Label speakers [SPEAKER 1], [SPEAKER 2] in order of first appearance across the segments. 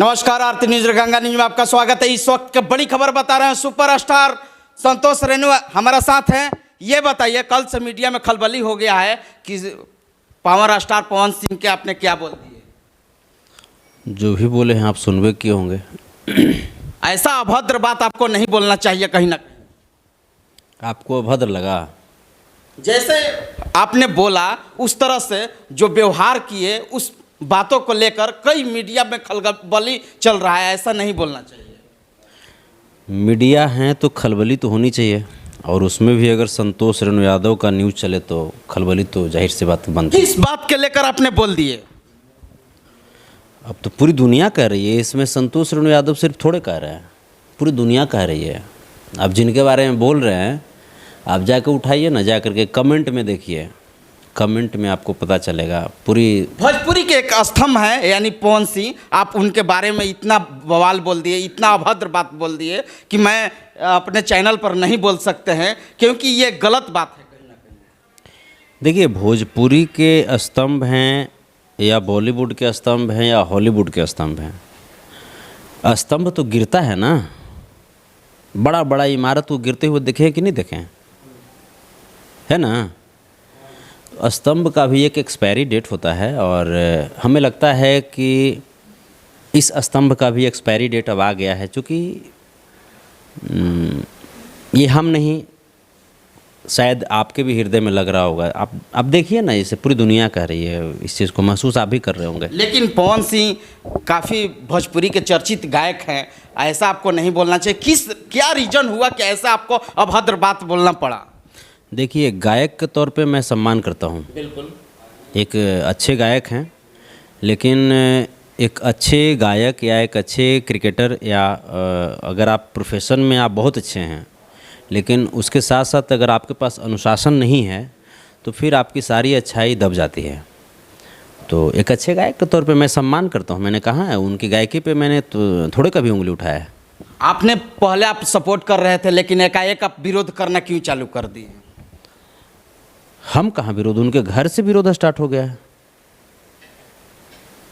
[SPEAKER 1] नमस्कार, आरती news Ganga news में आपका स्वागत है। इस वक्त की बड़ी खबर बता रहे हैं। सुपरस्टार संतोष रेणु हमारा साथ हैं। ये बताइए, कल से मीडिया में खलबली हो गया है कि पावर स्टार पवन सिंह के आपने क्या बोल दिए?
[SPEAKER 2] जो भी बोले हैं आप सुनबे किए होंगे।
[SPEAKER 1] ऐसा अभद्र बात आपको नहीं बोलना चाहिए कहीं ना कहीं।
[SPEAKER 2] आपको अभद्र लगा?
[SPEAKER 1] जैसे आपने बोला उस तरह से जो व्यवहार किए, उस बातों को लेकर कई मीडिया में खलबली चल रहा है। ऐसा नहीं बोलना चाहिए।
[SPEAKER 2] मीडिया हैं तो खलबली तो होनी चाहिए, और उसमें भी अगर संतोष रेणु यादव का न्यूज़ चले तो खलबली तो जाहिर सी बात बनती है।
[SPEAKER 1] किस बात के लेकर आपने बोल दिए?
[SPEAKER 2] अब तो पूरी दुनिया कह रही है, इसमें संतोष रेणु यादव सिर्फ थोड़े कह रहे हैं, पूरी दुनिया कह रही है। अब जिनके बारे में बोल रहे हैं आप जाकर उठाइए ना, जा करके कमेंट में देखिए, कमेंट में आपको पता चलेगा। पूरी
[SPEAKER 1] भोजपुरी के एक स्तंभ है यानी पवन सिंह, आप उनके बारे में इतना बवाल बोल दिए, इतना अभद्र बात बोल दिए कि मैं अपने चैनल पर नहीं बोल सकते हैं, क्योंकि ये गलत बात है कहीं ना कहीं।
[SPEAKER 2] देखिए, भोजपुरी के स्तंभ हैं या बॉलीवुड के स्तंभ हैं या हॉलीवुड के स्तंभ हैं, स्तंभ तो गिरता है ना। बड़ा बड़ा इमारत को गिरते हुए देखे कि नहीं देखे, है ना। स्तंभ का भी एक एक्सपायरी डेट होता है, और हमें लगता है कि इस स्तंभ का भी एक्सपायरी डेट अब आ गया है। चूँकि ये हम नहीं, शायद आपके भी हृदय में लग रहा होगा। आप देखिए ना, इसे पूरी दुनिया कह रही है, इस चीज़ को महसूस आप भी कर रहे होंगे।
[SPEAKER 1] लेकिन पवन सिंह काफ़ी भोजपुरी के चर्चित गायक हैं, ऐसा आपको नहीं बोलना चाहिए। क्या रीज़न हुआ कि ऐसा आपको अभद्र बात बोलना पड़ा?
[SPEAKER 2] देखिए, गायक के तौर पे मैं सम्मान करता हूँ,
[SPEAKER 1] बिल्कुल
[SPEAKER 2] एक अच्छे गायक हैं, लेकिन एक अच्छे गायक या एक अच्छे क्रिकेटर या अगर आप प्रोफेशन में आप बहुत अच्छे हैं, लेकिन उसके साथ साथ अगर आपके पास अनुशासन नहीं है तो फिर आपकी सारी अच्छाई दब जाती है। तो एक अच्छे गायक के तौर पे मैं सम्मान करता हूँ। मैंने कहा है, उनकी गायकी पे मैंने तो थोड़े कभी उंगली उठाया है।
[SPEAKER 1] आपने पहले आप सपोर्ट कर रहे थे, लेकिन एकाएक आप विरोध करना क्यों चालू कर दिए?
[SPEAKER 2] हम कहाँ विरोध, उनके घर से विरोध स्टार्ट हो गया है।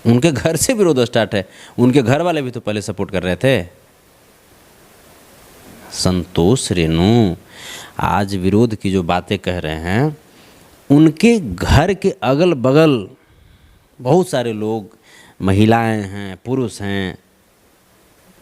[SPEAKER 2] उनके घर से विरोध स्टार्ट है। उनके घर वाले भी तो पहले सपोर्ट कर रहे थे। संतोष रेणु आज विरोध की जो बातें कह रहे हैं, उनके घर के अगल बगल बहुत सारे लोग, महिलाएं हैं, पुरुष हैं,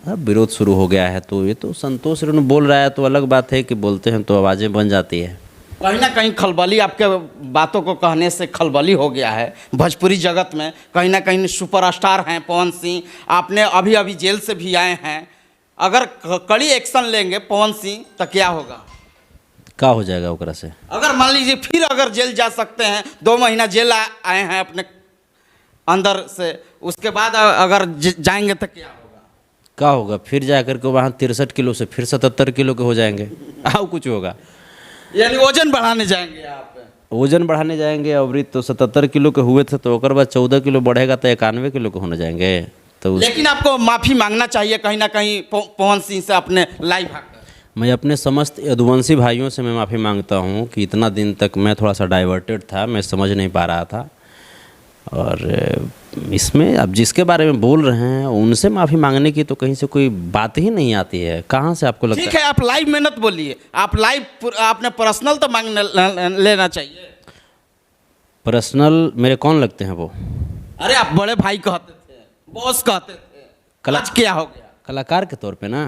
[SPEAKER 2] अब विरोध शुरू हो गया है। तो ये तो संतोष रेणु बोल रहा है तो अलग बात है कि बोलते हैं तो आवाज़ें बन जाती है।
[SPEAKER 1] कहीं ना कहीं खलबली, आपके बातों को कहने से खलबली हो गया है भोजपुरी जगत में। कहीं ना कहीं सुपरस्टार हैं पवन सिंह, आपने अभी अभी जेल से भी आए हैं। अगर कड़ी एक्शन लेंगे पवन सिंह तो क्या होगा?
[SPEAKER 2] क्या हो जाएगा ओकरा से?
[SPEAKER 1] अगर मान लीजिए फिर अगर जेल जा सकते हैं, 2 महीना जेल आए हैं अपने अंदर से, उसके बाद अगर जाएंगे तो क्या होगा?
[SPEAKER 2] क्या होगा? फिर जा कर के वहाँ 63 किलो से फिर 77 किलो के हो जाएंगे। आओ कुछ होगा,
[SPEAKER 1] यानी वजन बढ़ाने जाएंगे आप?
[SPEAKER 2] वजन बढ़ाने जाएंगे। अवरी तो 77 किलो के हुए थे, तो ओकर बाद 14 किलो बढ़ेगा तो 91 किलो के होने जाएंगे। तो
[SPEAKER 1] लेकिन आपको माफ़ी मांगना चाहिए कहीं ना कहीं पवन सिंह से अपने लाइव आकर।
[SPEAKER 2] मैं अपने समस्त यदुवंशी भाइयों से मैं माफ़ी मांगता हूँ कि इतना दिन तक मैं थोड़ा सा डाइवर्टेड था, मैं समझ नहीं पा रहा था। और इसमें अब जिसके बारे में बोल रहे हैं उनसे माफ़ी मांगने की तो कहीं से कोई बात ही नहीं आती है। कहाँ से आपको लगता है?
[SPEAKER 1] ठीक है, आप लाइव में मत बोलिए, आप लाइव आपने पर्सनल तो मांग लेना चाहिए।
[SPEAKER 2] पर्सनल मेरे कौन लगते हैं वो?
[SPEAKER 1] अरे आप बड़े भाई कहते थे, बॉस कहते थे, आज क्या हो गया?
[SPEAKER 2] कलाकार के तौर पे ना,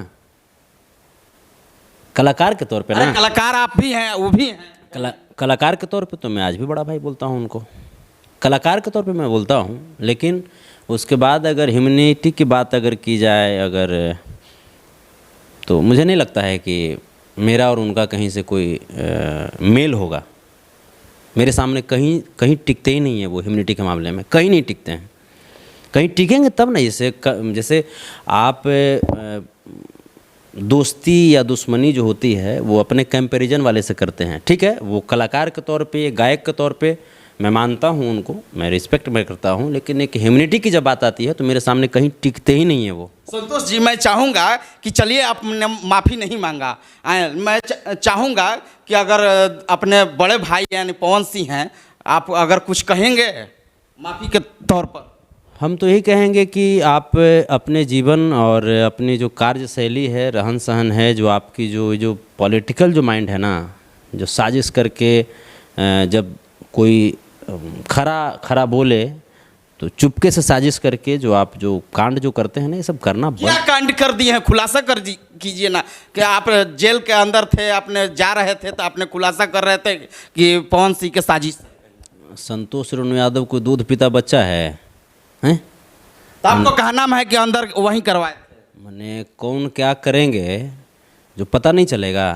[SPEAKER 2] कलाकार के तौर पे ना।
[SPEAKER 1] कलाकार आप भी हैं, वो भी हैं।
[SPEAKER 2] कलाकार के तौर पे तो मैं आज भी बड़ा भाई बोलता हूँ उनको, कलाकार के तौर पे मैं बोलता हूँ। लेकिन उसके बाद अगर ह्यूमैनिटी की बात अगर की जाए अगर, तो मुझे नहीं लगता है कि मेरा और उनका कहीं से कोई मेल होगा। मेरे सामने कहीं कहीं टिकते ही नहीं है वो, ह्यूमैनिटी के मामले में कहीं नहीं टिकते हैं। कहीं टिकेंगे तब ना, जैसे आप दोस्ती या दुश्मनी जो होती है वो अपने कंपैरिजन वाले से करते हैं, ठीक है। वो कलाकार के तौर पे, गायक के तौर पे मैं मानता हूँ उनको, मैं रिस्पेक्ट मैं करता हूँ, लेकिन एक ह्यूमैनिटी की जब बात आती है तो मेरे सामने कहीं टिकते ही नहीं है वो।
[SPEAKER 1] संतोष जी, मैं चाहूँगा कि चलिए आपने माफ़ी नहीं मांगा, मैं चाहूँगा कि अगर अपने बड़े भाई यानी पवन सिंह हैं, आप अगर कुछ कहेंगे माफ़ी के तौर पर?
[SPEAKER 2] हम तो यही कहेंगे कि आप अपने जीवन और अपनी जो कार्यशैली है, रहन सहन है, जो आपकी जो पॉलिटिकल जो माइंड है ना, जो साजिश करके जब कोई खरा बोले तो चुपके से साजिश करके जो आप जो कांड जो करते हैं ना, ये सब करना
[SPEAKER 1] क्या कांड कर दिए हैं? खुलासा कीजिए ना कि आप जेल के अंदर थे, आपने जा रहे थे तो आपने खुलासा कर रहे थे कि पवन सिंह के साजिश।
[SPEAKER 2] संतोष रेणु यादव को दूध पीता बच्चा है हैं?
[SPEAKER 1] तो आपको कहना है कि अंदर वहीं करवाए थे?
[SPEAKER 2] मैंने कौन क्या करेंगे जो पता नहीं चलेगा।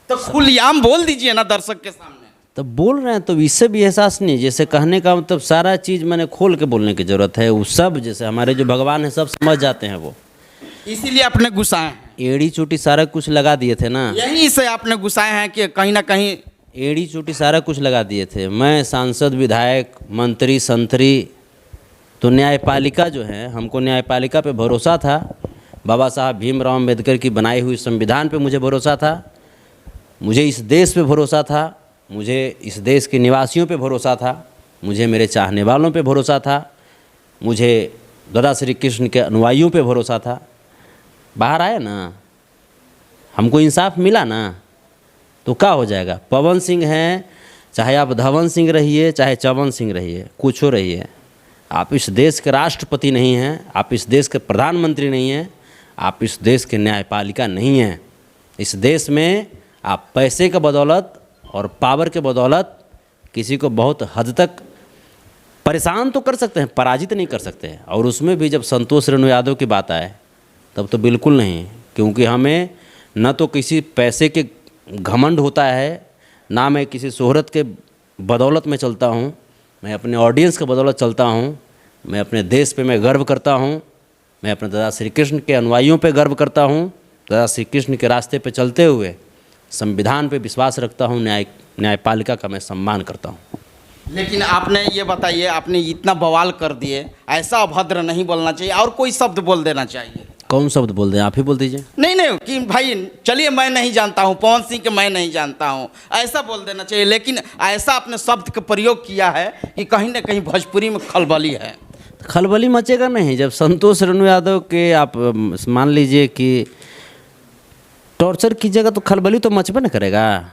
[SPEAKER 1] तो खुलेआम बोल दीजिए ना दर्शक के सामने।
[SPEAKER 2] तब बोल रहे हैं तो इससे भी एहसास नहीं, जैसे कहने का मतलब सारा चीज़ मैंने खोल के बोलने की ज़रूरत है। वो सब जैसे हमारे जो भगवान हैं सब समझ जाते हैं, वो
[SPEAKER 1] इसीलिए आपने गुस्साए हैं।
[SPEAKER 2] एड़ी चोटी सारा कुछ लगा दिए थे ना,
[SPEAKER 1] यहीं से आपने गुस्साए हैं कि कहीं ना कहीं
[SPEAKER 2] एड़ी चोटी सारा कुछ लगा दिए थे। मैं सांसद, विधायक, मंत्री, संतरी, तो न्यायपालिका जो है, हमको न्यायपालिका पे भरोसा था। बाबा साहब भीमराव अम्बेडकर की बनाई हुई संविधान पे मुझे भरोसा था, मुझे इस देश पे भरोसा था, मुझे इस देश के निवासियों पे भरोसा था, मुझे मेरे चाहने वालों पे भरोसा था, मुझे दादा श्री कृष्ण के अनुयायियों पे भरोसा था। बाहर आए ना, हमको इंसाफ मिला ना, तो क्या हो जाएगा? पवन सिंह हैं, चाहे आप धवन सिंह रहिए, चाहे चवन सिंह रहिए, कुछ हो रहिए, आप इस देश के राष्ट्रपति नहीं हैं, आप इस देश के प्रधानमंत्री नहीं हैं, आप इस देश के न्यायपालिका नहीं हैं। इस देश में आप पैसे के बदौलत और पावर के बदौलत किसी को बहुत हद तक परेशान तो कर सकते हैं, पराजित नहीं कर सकते हैं। और उसमें भी जब संतोष रेणु यादव की बात आए तब तो बिल्कुल नहीं, क्योंकि हमें न तो किसी पैसे के घमंड होता है, ना मैं किसी शोहरत के बदौलत में चलता हूँ, मैं अपने ऑडियंस के बदौलत चलता हूँ, मैं अपने देश पे मैं गर्व करता हूँ, मैं अपने दादा श्री कृष्ण के अनुयायियों पे गर्व करता हूँ, दादा श्री कृष्ण के रास्ते पे चलते हुए संविधान पे विश्वास रखता हूँ, न्यायपालिका का मैं सम्मान करता हूँ।
[SPEAKER 1] लेकिन आपने ये बताइए, आपने इतना बवाल कर दिए, ऐसा अभद्र नहीं बोलना चाहिए, और कोई शब्द बोल देना चाहिए।
[SPEAKER 2] कौन शब्द बोल दें? आप ही बोल दीजिए।
[SPEAKER 1] नहीं कि भाई चलिए मैं नहीं जानता हूँ, पवन सिंह के मैं नहीं जानता हूँ, ऐसा बोल देना चाहिए। लेकिन ऐसा आपने शब्द का प्रयोग किया है कि कहीं ना कहीं भोजपुरी में खलबली है।
[SPEAKER 2] खलबली मचेगा नहीं जब संतोष रेणु यादव के आप मान लीजिए कि टॉर्चर कीजिएगा तो खलबली तो मचबे न करेगा,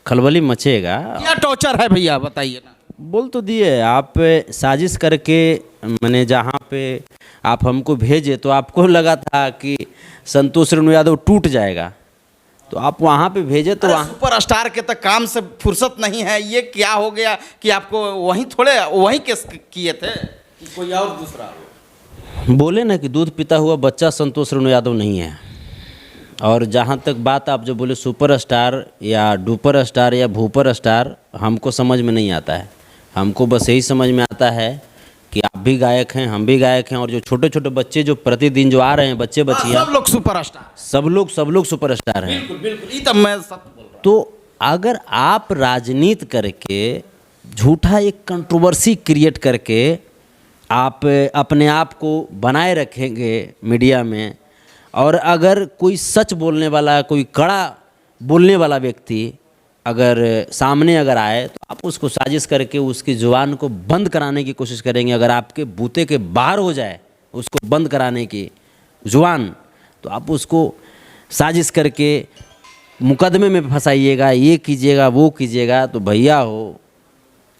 [SPEAKER 2] खलबली मचेगा।
[SPEAKER 1] क्या टॉर्चर है भैया बताइए ना।
[SPEAKER 2] बोल तो दिए, आप साजिश करके मैंने जहाँ पे आप हमको भेजे तो आपको लगा था कि संतोष रेणु यादव टूट जाएगा, तो आप वहाँ पे भेजे तो वहाँ
[SPEAKER 1] सुपर स्टार के तक काम से फुर्सत नहीं है। ये क्या हो गया कि आपको वहीं केस किए थे कि कोई और दूसरा?
[SPEAKER 2] बोले ना कि दूध पीता हुआ बच्चा संतोष रेणु यादव नहीं है। और जहाँ तक बात आप जो बोले सुपर स्टार या डुपर स्टार या भूपर स्टार, हमको समझ में नहीं आता है। हमको बस यही समझ में आता है कि आप भी गायक हैं, हम भी गायक हैं, और जो छोटे छोटे बच्चे जो प्रतिदिन जो आ रहे हैं, बच्चे बच्चियाँ,
[SPEAKER 1] सब लोग सुपर स्टार,
[SPEAKER 2] सब लोग सुपर स्टार हैं।
[SPEAKER 1] बिल्कुल बिल्कुल, ये तो मैं सत्य बोल रहा हूँ।
[SPEAKER 2] तो अगर आप राजनीति करके झूठा एक कंट्रोवर्सी क्रिएट करके आप अपने आप को बनाए रखेंगे मीडिया में, और अगर कोई सच बोलने वाला, कोई कड़ा बोलने वाला व्यक्ति अगर सामने अगर आए तो आप उसको साजिश करके उसकी जुबान को बंद कराने की कोशिश करेंगे। अगर आपके बूते के बाहर हो जाए उसको बंद कराने की जुबान, तो आप उसको साजिश करके मुकदमे में फंसाइएगा, ये कीजिएगा वो कीजिएगा, तो भैया हो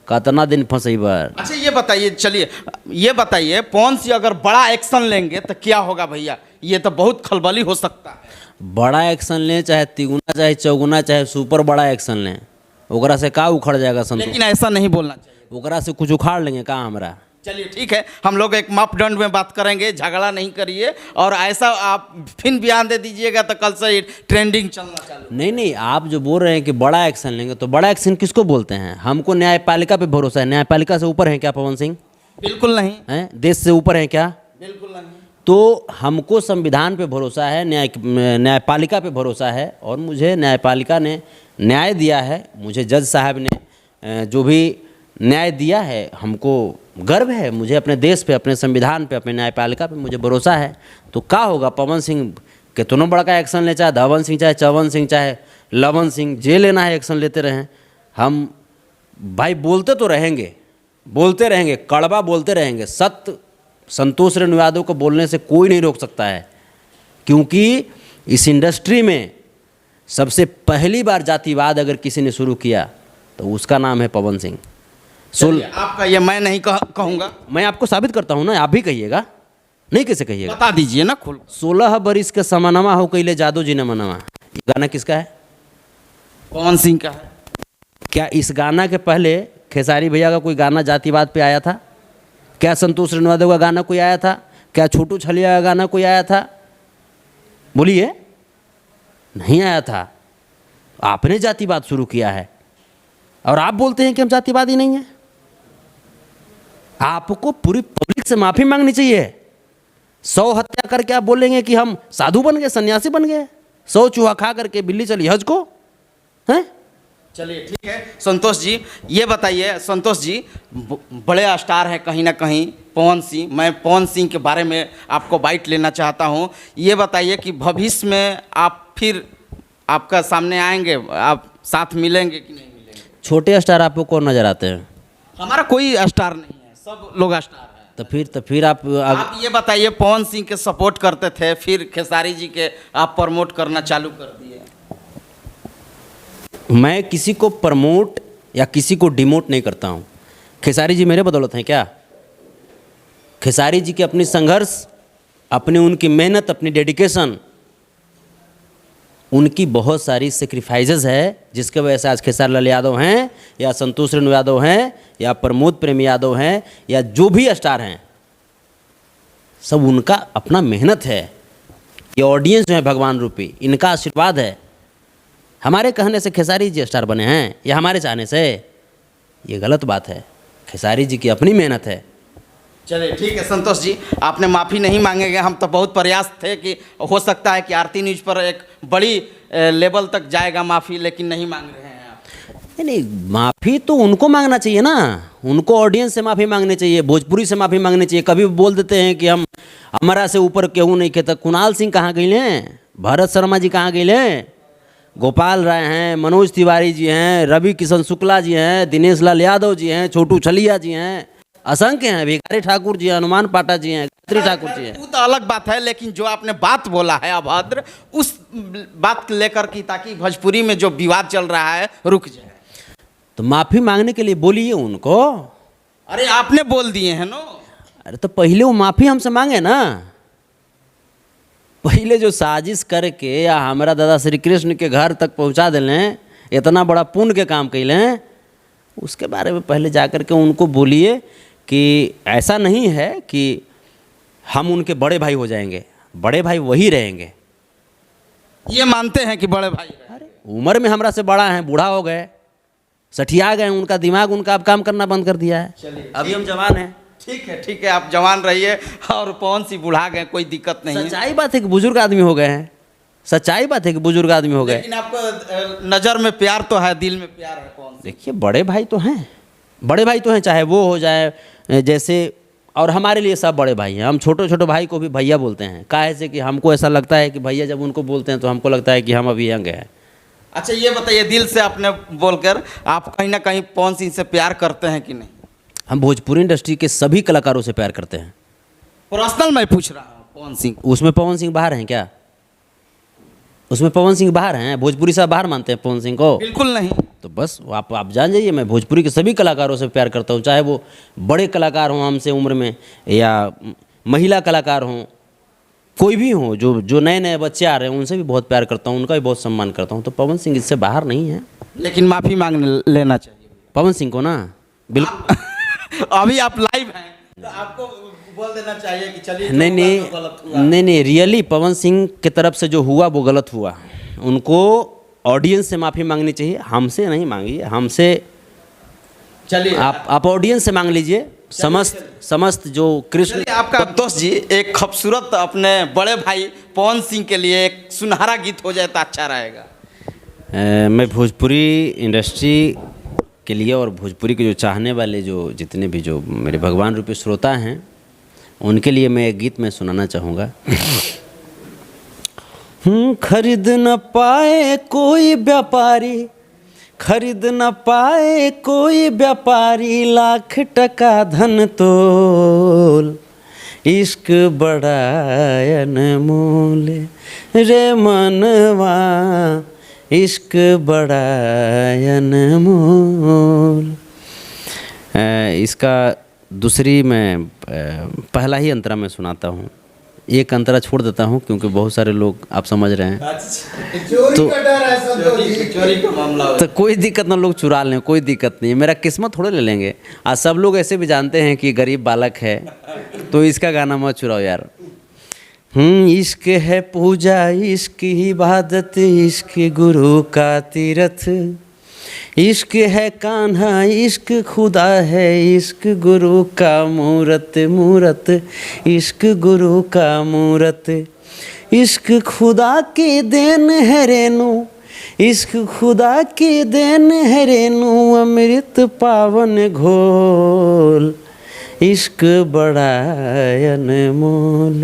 [SPEAKER 2] कितना दिन फंसेबर।
[SPEAKER 1] अच्छा ये बताइए, चलिए ये बताइए, पवन सिंह अगर बड़ा एक्शन लेंगे तो क्या होगा भैया? ये तो बहुत खलबली हो सकता है।
[SPEAKER 2] बड़ा एक्शन लें, चाहे तिगुना चाहे चौगुना चाहे सुपर बड़ा एक्शन लें, ओकरा से का उखड़ जाएगा संतोष?
[SPEAKER 1] लेकिन ऐसा नहीं बोलना चाहिए।
[SPEAKER 2] ओकरा से कुछ उखाड़ लेंगे का हमरा?
[SPEAKER 1] चलिए ठीक है, हम लोग एक मापदंड में बात करेंगे, झगड़ा नहीं करिए। और ऐसा आप फिर बयान दे दीजिएगा तो कल से ट्रेंडिंग चलना चालू।
[SPEAKER 2] नहीं, आप जो बोल रहे हैं कि बड़ा एक्शन लेंगे, तो बड़ा एक्शन किसको बोलते हैं? हमको न्यायपालिका पे भरोसा है। न्यायपालिका से ऊपर है क्या पवन सिंह?
[SPEAKER 1] बिल्कुल नहीं
[SPEAKER 2] है। देश से ऊपर है क्या?
[SPEAKER 1] बिल्कुल नहीं।
[SPEAKER 2] तो हमको संविधान पे भरोसा है, न्यायपालिका पे भरोसा है, और मुझे न्यायपालिका ने न्याय दिया है। मुझे जज साहब ने जो भी न्याय दिया है, हमको गर्व है। मुझे अपने देश पे, अपने संविधान पे, अपने न्यायपालिका पे मुझे भरोसा है। तो क्या होगा, पवन सिंह कितनों बड़ा एक्शन ले, चाहे धवन सिंह, चाहे चवन सिंह, चाहे लवन सिंह, जे लेना है एक्शन लेते रहें। हम भाई बोलते तो रहेंगे, बोलते रहेंगे, कड़वा बोलते रहेंगे। सत्य संतोष रेणु यादव को बोलने से कोई नहीं रोक सकता है, क्योंकि इस इंडस्ट्री में सबसे पहली बार जातिवाद अगर किसी ने शुरू किया तो उसका नाम है पवन सिंह।
[SPEAKER 1] आपका ये मैं नहीं कहूँगा,
[SPEAKER 2] मैं आपको साबित करता हूँ ना, आप भी कहिएगा, नहीं कैसे कहिएगा,
[SPEAKER 1] बता दीजिए ना खुल।
[SPEAKER 2] 16 बरिस के समानमा हो कैले जादू जी ने मनवा, ये गाना किसका है?
[SPEAKER 1] पवन सिंह का है।
[SPEAKER 2] क्या इस गाना के पहले खेसारी भैया का कोई गाना जातिवाद पे आया था? क्या संतोष रेणु यादव का गाना कोई आया था? क्या छोटू छलिया का गाना कोई आया था? बोलिए, नहीं आया था। आपने जातिवाद शुरू किया है और आप बोलते हैं कि हम जातिवादी नहीं हैं। आपको पूरी पब्लिक से माफी मांगनी चाहिए। 100 हत्या करके आप बोलेंगे कि हम साधु बन गए, सन्यासी बन गए। 100 चूहा खा करके बिल्ली चली हज को, हैं?
[SPEAKER 1] चलिए ठीक है संतोष जी, ये बताइए संतोष जी, बड़े स्टार हैं कहीं ना कहीं पवन सिंह। मैं पवन सिंह के बारे में आपको बाइट लेना चाहता हूँ। ये बताइए कि भविष्य में आप फिर आपका सामने आएंगे, आप साथ मिलेंगे कि नहीं मिलेंगे?
[SPEAKER 2] छोटे स्टार आपको कौन नजर आते हैं?
[SPEAKER 1] हमारा कोई स्टार नहीं है, सब लोग स्टार हैं।
[SPEAKER 2] तो फिर आप
[SPEAKER 1] ये बताइए, पवन सिंह के सपोर्ट करते थे, फिर खेसारी जी के आप प्रमोट करना चालू कर दिए।
[SPEAKER 2] मैं किसी को प्रमोट या किसी को डिमोट नहीं करता हूँ। खेसारी जी मेरे बदौलत हैं क्या? खेसारी जी की अपनी संघर्ष, अपनी उनकी मेहनत, अपनी डेडिकेशन, उनकी बहुत सारी सेक्रीफाइसेस है, जिसके वजह से आज खेसारी लाल यादव हैं या संतोष रेणु यादव हैं या प्रमोद प्रेमी यादव हैं या जो भी स्टार हैं, सब उनका अपना मेहनत है। ये ऑडियंस जो है भगवान रूपी, इनका आशीर्वाद है। हमारे कहने से खेसारी जी स्टार बने हैं या हमारे चाहने से? ये गलत बात है। खेसारी जी की अपनी मेहनत है।
[SPEAKER 1] चलिए ठीक है संतोष जी, आपने माफ़ी नहीं मांगेंगे। हम तो बहुत प्रयास थे कि हो सकता है कि आरती न्यूज़ पर एक बड़ी लेवल तक जाएगा माफ़ी, लेकिन नहीं मांग रहे हैं आप।
[SPEAKER 2] नहीं, माफ़ी तो उनको मांगना चाहिए ना, उनको ऑडियंस से माफ़ी मांगनी चाहिए, भोजपुरी से माफ़ी मांगनी चाहिए। कभी बोल देते हैं कि हम हमारा से ऊपर केहू नहीं कहता। कुणाल सिंह कहाँ गए हैं? भरत शर्मा जी कहाँ गए हैं? गोपाल राय हैं, मनोज तिवारी जी हैं, रवि किशन शुक्ला जी हैं, दिनेश लाल यादव जी हैं, छोटू छलिया जी हैं, असंख्य हैं, भिखारी ठाकुर जी हैं, हनुमान पाठक जी हैं, गायत्री ठाकुर जी हैं।
[SPEAKER 1] वो तो अलग बात है, लेकिन जो आपने बात बोला है अभद्र, उस बात को लेकर की, ताकि भोजपुरी में जो विवाद चल रहा है रुक जाए।
[SPEAKER 2] तो माफ़ी मांगने के लिए बोलिए उनको।
[SPEAKER 1] अरे आपने बोल दिए हैं नो।
[SPEAKER 2] अरे तो पहले वो माफ़ी हमसे मांगे ना। पहले जो साजिश करके या हमारा दादा श्री कृष्ण के घर तक पहुंचा देलें, इतना बड़ा पुण्य के काम कैलें, उसके बारे में पहले जा कर के उनको बोलिए कि ऐसा नहीं है कि हम उनके बड़े भाई हो जाएंगे। बड़े भाई वही रहेंगे।
[SPEAKER 1] ये मानते हैं कि बड़े भाई हैं।
[SPEAKER 2] अरे उम्र में हमरा से बड़ा हैं, बूढ़ा हो गए, सठिया गए, उनका दिमाग उनका अब काम करना बंद कर दिया है।
[SPEAKER 1] चलिए
[SPEAKER 2] अभी हम जवान हैं।
[SPEAKER 1] ठीक है, आप जवान रहिए। और पवन सिंह बुढ़ा गए, कोई दिक्कत नहीं है।
[SPEAKER 2] सच्चाई बात है कि बुजुर्ग आदमी हो गए हैं। सच्चाई बात है कि बुजुर्ग आदमी हो गए।
[SPEAKER 1] लेकिन आपको नज़र में प्यार तो है, दिल में प्यार है पवन सिंह।
[SPEAKER 2] देखिए, बड़े भाई तो हैं, बड़े भाई तो हैं, चाहे वो हो जाए जैसे, और हमारे लिए सब बड़े भाई हैं। हम छोटे छोटे भाई को भी भैया बोलते हैं। काहे से कि हमको ऐसा लगता है कि भैया जब उनको बोलते हैं तो हमको लगता है कि हम अभी यंग हैं।
[SPEAKER 1] अच्छा ये बताइए, दिल से आपने बोलकर आप कहीं ना कहीं पवन सिंह से प्यार करते हैं कि नहीं?
[SPEAKER 2] हम भोजपुरी इंडस्ट्री के सभी कलाकारों से प्यार करते हैं।
[SPEAKER 1] पर्सनल मैं पूछ रहा हूँ पवन सिंह।
[SPEAKER 2] उसमें पवन सिंह बाहर हैं क्या? उसमें पवन सिंह बाहर हैं? भोजपुरी साहब बाहर मानते हैं पवन सिंह को?
[SPEAKER 1] बिल्कुल नहीं।
[SPEAKER 2] तो बस आप जान जाइए, मैं भोजपुरी के सभी कलाकारों से प्यार करता हूँ, चाहे वो बड़े कलाकार हों हमसे उम्र में या महिला कलाकार हों, कोई भी हो, जो नए नए बच्चे आ रहे हैं उनसे भी बहुत प्यार करता हूँ, उनका भी बहुत सम्मान करता हूँ। तो पवन सिंह इससे बाहर नहीं है।
[SPEAKER 1] लेकिन माफ़ी मांग लेना चाहिए
[SPEAKER 2] पवन सिंह को ना, बिल्कुल।
[SPEAKER 1] अभी आप लाइव हैं तो आपको बोल देना चाहिए कि चलिए
[SPEAKER 2] नहीं, रियली पवन सिंह की तरफ से जो हुआ वो गलत हुआ। उनको ऑडियंस से माफ़ी मांगनी चाहिए, हमसे नहीं मांगी। हमसे
[SPEAKER 1] चलिए
[SPEAKER 2] आप ऑडियंस से मांग लीजिए। समस्त जो कृष्ण।
[SPEAKER 1] आपका दोस्त जी एक खूबसूरत अपने बड़े भाई पवन सिंह के लिए एक सुनहरा गीत हो जाए तो अच्छा रहेगा।
[SPEAKER 2] मैं भोजपुरी इंडस्ट्री के लिए और भोजपुरी के जो चाहने वाले जो जितने भी जो मेरे भगवान रूपी श्रोता हैं, उनके लिए मैं एक गीत में सुनाना चाहूँगा। खरीद न पाए कोई व्यापारी, खरीद न पाए कोई व्यापारी लाख टका धन तोल, इश्क बड़ा अनमोल रे मनवा, इश्क बड़ा अनमोल। इसका दूसरी मैं पहला ही अंतरा मैं सुनाता हूँ, एक अंतरा छोड़ देता हूँ क्योंकि बहुत सारे लोग आप समझ रहे हैं तो
[SPEAKER 1] चोरी का मामला हो।
[SPEAKER 2] तो कोई दिक्कत ना, लोग चुरा लें, कोई दिक्कत नहीं, मेरा किस्मत थोड़े ले लेंगे। आज सब लोग ऐसे भी जानते हैं कि गरीब बालक है, तो इसका गाना मत चुराओ यार। इश्क है पूजा, इश्क इबादत, इश्क गुरु का तीरथ, इश्क है कान्हा, इश्क खुदा है, इश्क गुरु का मूरत मूरत, इश्क गुरु का मूरत, इश्क खुदा की देन है रेनू, इश्क खुदा की देन है रेनू, अमृत पावन घोल, इश्क बड़ा अनमोल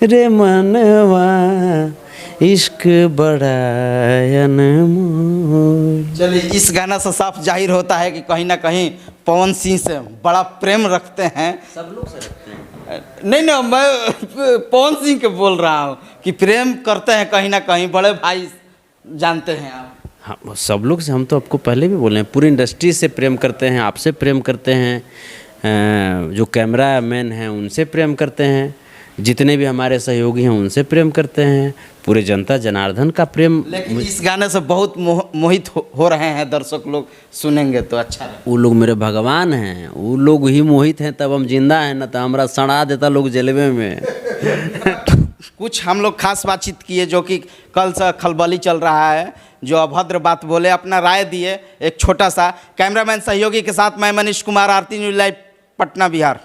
[SPEAKER 2] रे मनवा, इश्क बड़ा अनमोल।
[SPEAKER 1] चलिए, इस गाना से साफ जाहिर होता है कि कहीं ना कहीं पवन सिंह से बड़ा प्रेम रखते हैं।
[SPEAKER 2] सब लोग से रखते हैं।
[SPEAKER 1] नहीं, मैं पवन सिंह के बोल रहा हूँ कि प्रेम करते हैं, कहीं ना कहीं बड़े भाई जानते हैं आप।
[SPEAKER 2] हाँ, सब लोग से, हम तो आपको पहले भी बोले हैं, पूरी इंडस्ट्री से प्रेम करते हैं, आपसे प्रेम करते हैं, जो कैमरा मैन हैं उनसे प्रेम करते हैं, जितने भी हमारे सहयोगी हैं उनसे प्रेम करते हैं, पूरे जनता जनार्दन का प्रेम।
[SPEAKER 1] लेकिन इस गाने से बहुत मोहित हो रहे हैं दर्शक लोग, सुनेंगे तो अच्छा है।
[SPEAKER 2] वो लोग मेरे भगवान हैं, वो लोग ही मोहित हैं तब हम जिंदा हैं, ना तो हमारा सड़ा देता लोग जलवे में।
[SPEAKER 1] कुछ हम लोग खास बातचीत किए जो कि कल से खलबली चल रहा है, जो अभद्र बात बोले, अपना राय दिए। एक छोटा सा कैमरामैन सहयोगी के साथ मैं मनीष कुमार, आरती न्यूज़ लाइव, पटना, बिहार।